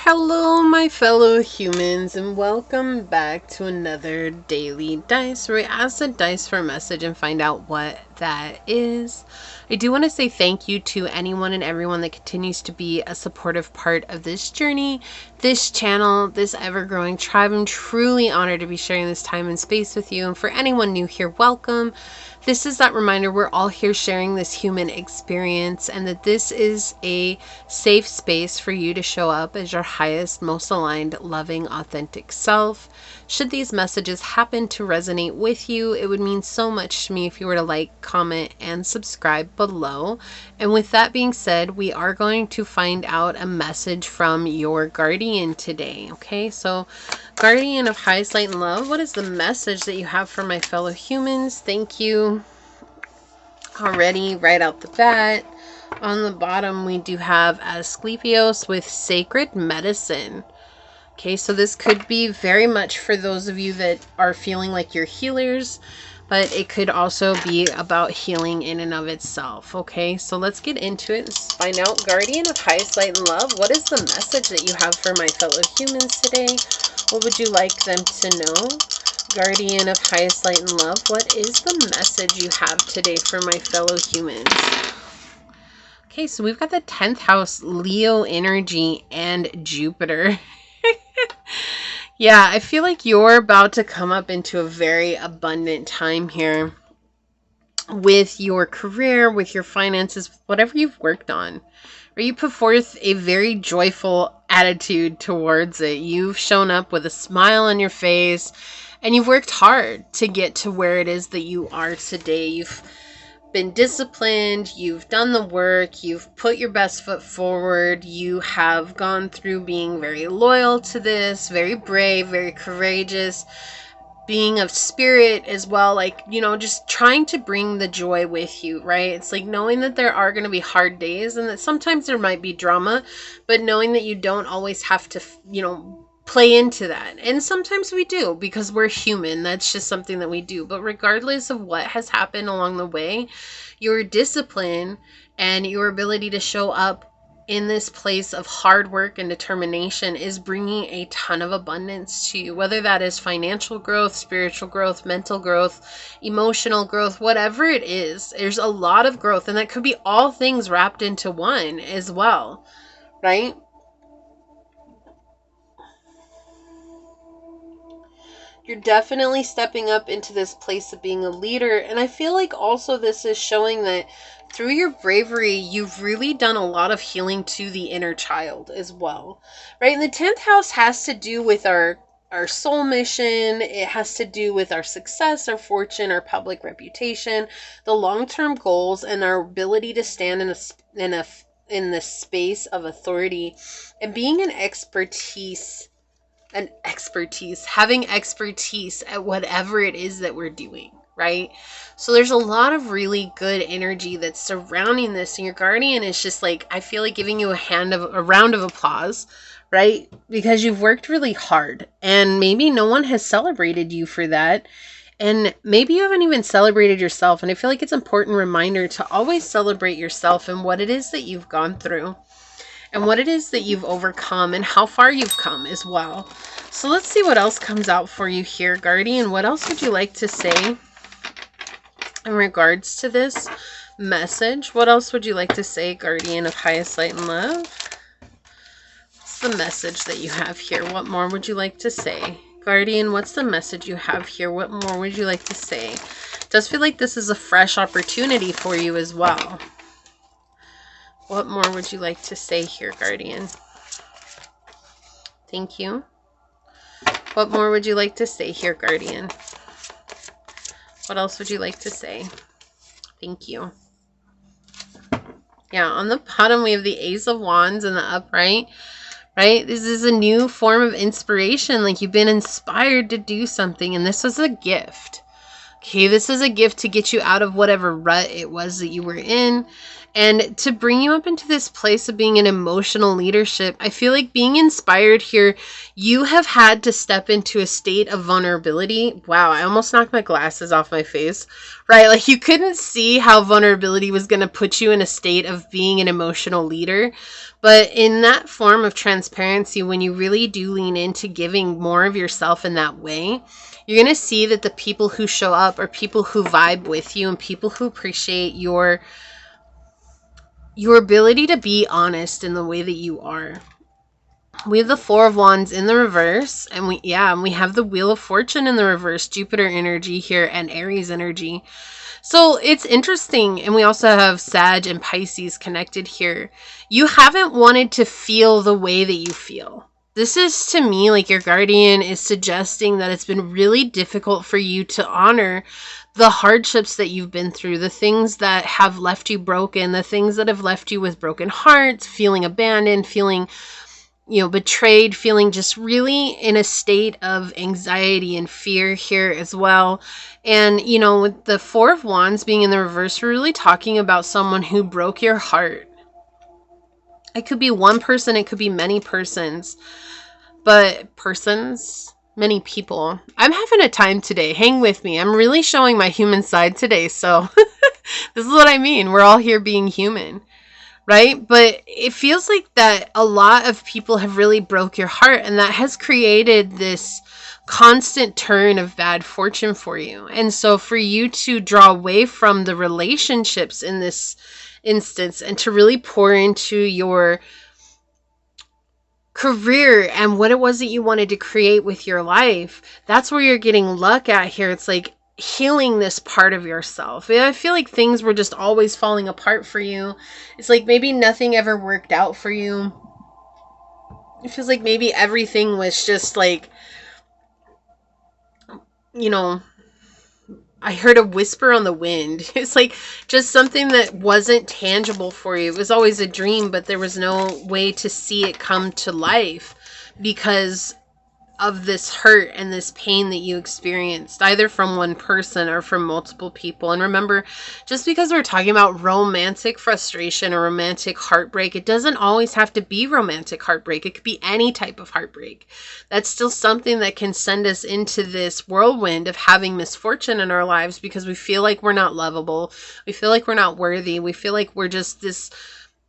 Hello, my fellow humans, and welcome back to another daily dice where we ask the dice for a message and find out what that is. I do want to say thank you to anyone and everyone that continues to be a supportive part of this journey, this channel, this ever-growing tribe. I'm truly honored to be sharing this time and space with you, and for anyone new here, welcome. This is that reminder we're all here sharing this human experience, and that this is a safe space for you to show up as your highest, most aligned, loving, authentic self. Should these messages happen to resonate with you, it would mean so much to me if you were to like, comment, and subscribe below. And with that being said, we are going to find out a message from your guardian today. Okay, so Guardian of highest light and love, what is the message that you have for my fellow humans? Thank you. Already, right out the bat. On the bottom, we do have Asclepios with Sacred Medicine. Okay, so this could be very much for those of you that are feeling like you're healers, but it could also be about healing in and of itself. Okay, so let's get into it. Let's find out, Guardian of highest light and love, what is the message that you have for my fellow humans today? What would you like them to know? Guardian of highest light and love, what is the message you have today for my fellow humans? Okay, so we've got the 10th house, Leo energy, and Jupiter. Yeah, I feel like you're about to come up into a very abundant time here with your career, with your finances, whatever you've worked on. Or you put forth a very joyful attitude towards it. You've shown up with a smile on your face, and you've worked hard to get to where it is that you are today. You've been disciplined, you've done the work, you've put your best foot forward, you have gone through being very loyal to this, very brave, very courageous, being of spirit as well, like, you know, just trying to bring the joy with you, right? It's like knowing that there are going to be hard days and that sometimes there might be drama, but knowing that you don't always have to, you know, play into that. And sometimes we do, because we're human. That's just something that we do. But regardless of what has happened along the way, your discipline and your ability to show up in this place of hard work and determination is bringing a ton of abundance to you, whether that is financial growth, spiritual growth, mental growth, emotional growth, whatever it is. There's a lot of growth, and that could be all things wrapped into one as well, right? You're definitely stepping up into this place of being a leader. And I feel like also this is showing that through your bravery, you've really done a lot of healing to the inner child as well, right? And the 10th house has to do with our soul mission. It has to do with our success, our fortune, our public reputation, the long-term goals, and our ability to stand in the space of authority and being having expertise at whatever it is that we're doing, right? So there's a lot of really good energy that's surrounding this, and your guardian is just like, I feel like giving you a round of applause, right? Because you've worked really hard, and maybe no one has celebrated you for that. And maybe you haven't even celebrated yourself. And I feel like it's an important reminder to always celebrate yourself and what it is that you've gone through, and what it is that you've overcome, and how far you've come as well. So let's see what else comes out for you here, Guardian. What else would you like to say in regards to this message? What else would you like to say, Guardian of highest light and love? What's the message that you have here? What more would you like to say? Guardian, what's the message you have here? What more would you like to say? It does feel like this is a fresh opportunity for you as well. What more would you like to say here, Guardian? Thank you. What more would you like to say here, Guardian? What else would you like to say? Thank you. Yeah, on the bottom we have the Ace of Wands in the upright, right? This is a new form of inspiration. Like, you've been inspired to do something, and this was a gift. Okay, this is a gift to get you out of whatever rut it was that you were in. And to bring you up into this place of being an emotional leadership, I feel like being inspired here, you have had to step into a state of vulnerability. Wow, I almost knocked my glasses off my face, right? Like you couldn't see how vulnerability was going to put you in a state of being an emotional leader. But in that form of transparency, when you really do lean into giving more of yourself in that way, you're going to see that the people who show up are people who vibe with you and people who appreciate your ability to be honest in the way that you are. We have the Four of Wands in the reverse, and we have the Wheel of Fortune in the reverse, Jupiter energy here and Aries energy. So it's interesting, and we also have Sag and Pisces connected here. You haven't wanted to feel the way that you feel. This is, to me, like your guardian is suggesting that it's been really difficult for you to honor the hardships that you've been through, the things that have left you broken, the things that have left you with broken hearts, feeling abandoned, feeling, betrayed, feeling just really in a state of anxiety and fear here as well. And, with the Four of Wands being in the reverse, we're really talking about someone who broke your heart. It could be one person, it could be many persons, many people. I'm having a time today. Hang with me. I'm really showing my human side today. So this is what I mean. We're all here being human, right? But it feels like that a lot of people have really broke your heart, and that has created this constant turn of bad fortune for you. And so for you to draw away from the relationships in this instance and to really pour into your career and what it was that you wanted to create with your life, that's where you're getting luck at here. It's like healing this part of yourself. I feel like things were just always falling apart for you. It's like maybe nothing ever worked out for you. It feels like maybe everything was just like, I heard a whisper on the wind. It's like just something that wasn't tangible for you. It was always a dream, but there was no way to see it come to life because of this hurt and this pain that you experienced, either from one person or from multiple people. And remember, just because we're talking about romantic frustration or romantic heartbreak, it doesn't always have to be romantic heartbreak. It could be any type of heartbreak. That's still something that can send us into this whirlwind of having misfortune in our lives because we feel like we're not lovable. We feel like we're not worthy. We feel like we're just this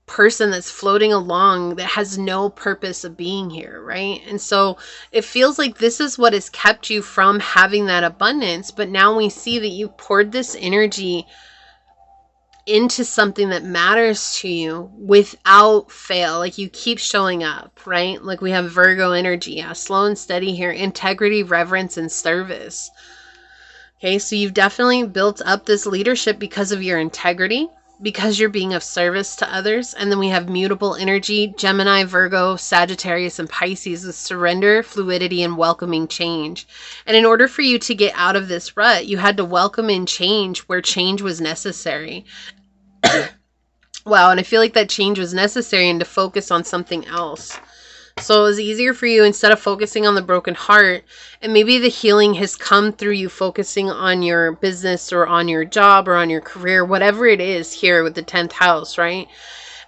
person that's floating along that has no purpose of being here, right? And so it feels like this is what has kept you from having that abundance. But now we see that you poured this energy into something that matters to you without fail. Like you keep showing up, right? Like we have Virgo energy, slow and steady here, integrity, reverence, and service. Okay, so you've definitely built up this leadership because of your integrity, because you're being of service to others. And then we have mutable energy, Gemini, Virgo, Sagittarius, and Pisces with surrender, fluidity, and welcoming change. And in order for you to get out of this rut, you had to welcome in change where change was necessary. Wow, and I feel like that change was necessary and to focus on something else. So it was easier for you instead of focusing on the broken heart. And maybe the healing has come through you focusing on your business or on your job or on your career, whatever it is here with the 10th house, right?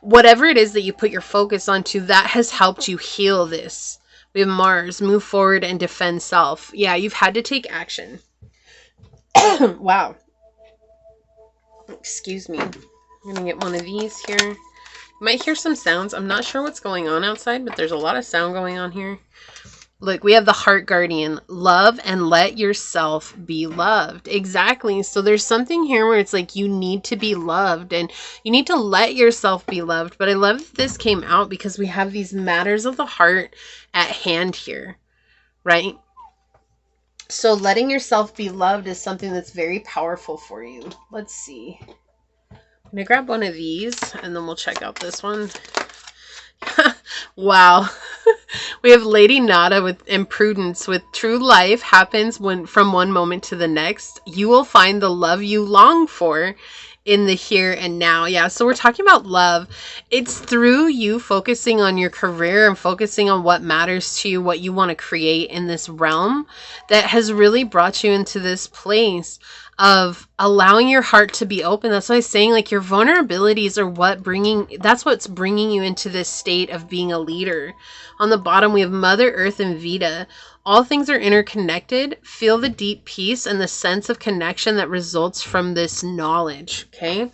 Whatever it is that you put your focus onto, that has helped you heal this. We have Mars, move forward and defend self. Yeah, you've had to take action. Wow. Excuse me. I'm going to get one of these here. You might hear some sounds. I'm not sure what's going on outside, but there's a lot of sound going on here. Look, we have the Heart Guardian. Love and let yourself be loved. Exactly. So there's something here where it's like you need to be loved and you need to let yourself be loved. But I love that this came out because we have these matters of the heart at hand here, right? So letting yourself be loved is something that's very powerful for you. Let's see. I'm going to grab one of these and then we'll check out this one. Wow. We have Lady Nada with Imprudence with true life happens when from one moment to the next. You will find the love you long for in the here and now. Yeah, so we're talking about love. It's through you focusing on your career and focusing on what matters to you, what you want to create in this realm that has really brought you into this place of allowing your heart to be open. That's why I was saying, like, your vulnerabilities are that's what's bringing you into this state of being a leader. On the bottom, we have Mother Earth and Vita. All things are interconnected. Feel the deep peace and the sense of connection that results from this knowledge. Okay.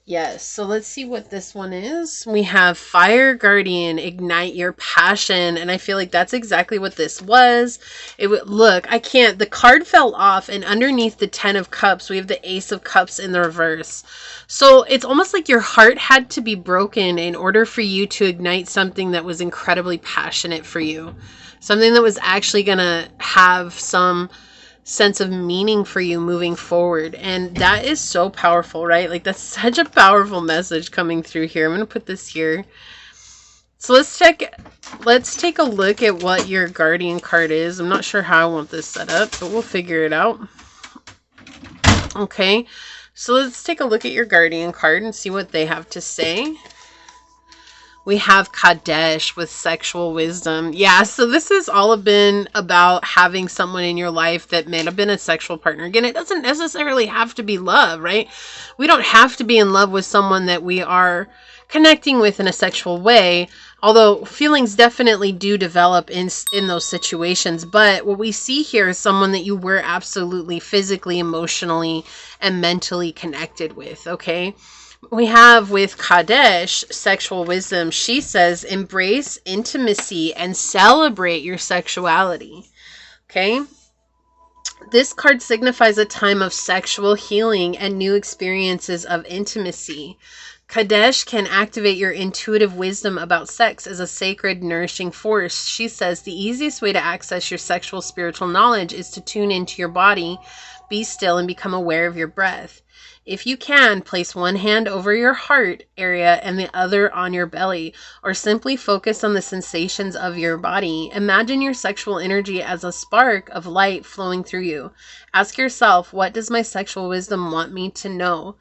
Yes, so let's see what this one is. We have Fire Guardian, ignite your passion, and I feel like that's exactly what this was. It would look, I can't, the card fell off, and underneath the 10 of Cups, we have the Ace of Cups in the reverse. So it's almost like your heart had to be broken in order for you to ignite something that was incredibly passionate for you. Something that was actually going to have some sense of meaning for you moving forward. And that is so powerful, right? Like, that's such a powerful message coming through here. I'm going to put this here. So let's take a look at what your guardian card is. I'm not sure how I want this set up, but we'll figure it out. Okay. So let's take a look at your guardian card and see what they have to say. We have Kadesh with sexual wisdom. Yeah, so this has all been about having someone in your life that may have been a sexual partner. Again, it doesn't necessarily have to be love, right? We don't have to be in love with someone that we are connecting with in a sexual way, although feelings definitely do develop in those situations. But what we see here is someone that you were absolutely physically, emotionally, and mentally connected with, okay? We have with Kadesh, sexual wisdom. She says, embrace intimacy and celebrate your sexuality. Okay. This card signifies a time of sexual healing and new experiences of intimacy. Kadesh can activate your intuitive wisdom about sex as a sacred, nourishing force. She says the easiest way to access your sexual spiritual knowledge is to tune into your body, be still, and become aware of your breath. If you can, place one hand over your heart area and the other on your belly, or simply focus on the sensations of your body. Imagine your sexual energy as a spark of light flowing through you. Ask yourself, what does my sexual wisdom want me to know?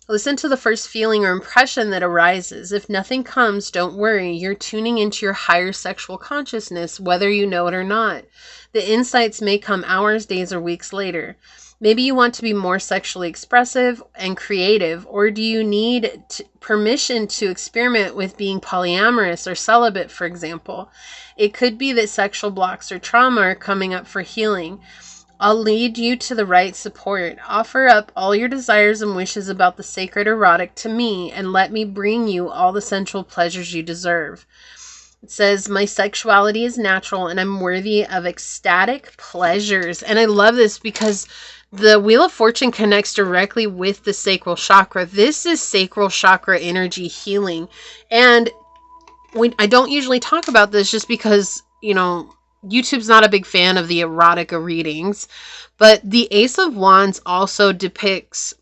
Listen to the first feeling or impression that arises. If nothing comes, don't worry. You're tuning into your higher sexual consciousness, whether you know it or not. The insights may come hours, days, or weeks later. Maybe you want to be more sexually expressive and creative, or do you need permission to experiment with being polyamorous or celibate, for example? It could be that sexual blocks or trauma are coming up for healing. I'll lead you to the right support. Offer up all your desires and wishes about the sacred erotic to me, and let me bring you all the sensual pleasures you deserve. It says, my sexuality is natural and I'm worthy of ecstatic pleasures. And I love this because the Wheel of Fortune connects directly with the sacral chakra. This is sacral chakra energy healing. And I don't usually talk about this just because, YouTube's not a big fan of the erotica readings. But the Ace of Wands also depicts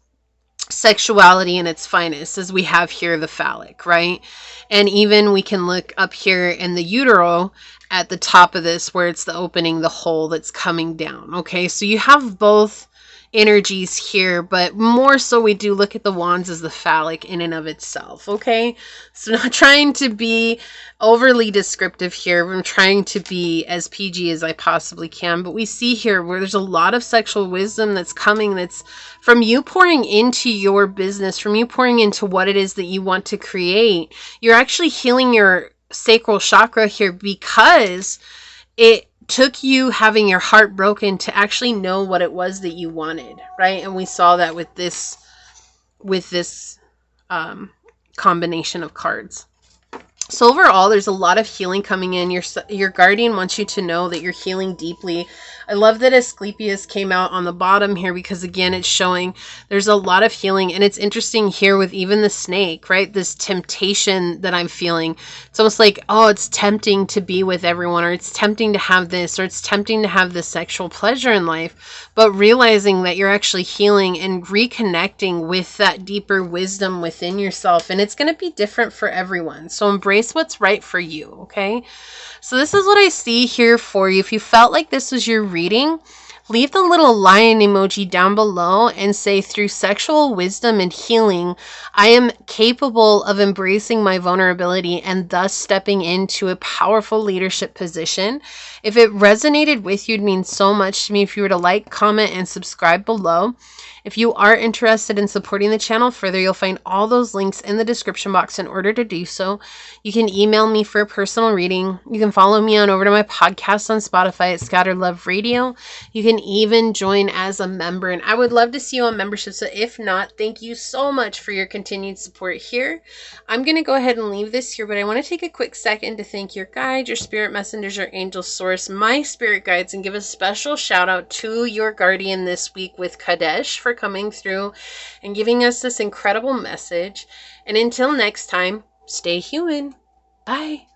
sexuality in its finest, as we have here the phallic, right? And even we can look up here in the utero at the top of this where it's the opening, the hole that's coming down. Okay, so you have both energies here, but more so we do look at the wands as the phallic in and of itself. Okay, so not trying to be overly descriptive here. I'm trying to be as PG as I possibly can, but we see here where there's a lot of sexual wisdom that's coming, that's from you pouring into your business, from you pouring into what it is that you want to create. You're actually healing your sacral chakra here because it took you having your heart broken to actually know what it was that you wanted, right? And we saw that with this combination of cards. So overall, there's a lot of healing coming in. Your guardian wants you to know that you're healing deeply. I love that Asclepius came out on the bottom here because, again, it's showing there's a lot of healing. And it's interesting here with even the snake, right? This temptation that I'm feeling. It's almost like, oh, it's tempting to be with everyone, or it's tempting to have this, or it's tempting to have this sexual pleasure in life. But realizing that you're actually healing and reconnecting with that deeper wisdom within yourself. And it's going to be different for everyone. So embrace what's right for you, okay? So this is what I see here for you. If you felt like this was your reading, leave the little lion emoji down below and say, through sexual wisdom and healing, I am capable of embracing my vulnerability and thus stepping into a powerful leadership position. If it resonated with you, it means so much to me if you were to like, comment, and subscribe below. If you are interested in supporting the channel further, you'll find all those links in the description box in order to do so. You can email me for a personal reading. You can follow me on over to my podcast on Spotify at Scattered Love Radio. You can even join as a member, and I would love to see you on membership. So if not, thank you so much for your continued support here. I'm going to go ahead and leave this here, but I want to take a quick second to thank your guide, your spirit messengers, your angel source, my spirit guides, and give a special shout out to your guardian this week with Kadesh for coming through and giving us this incredible message. And until next time, stay human. Bye.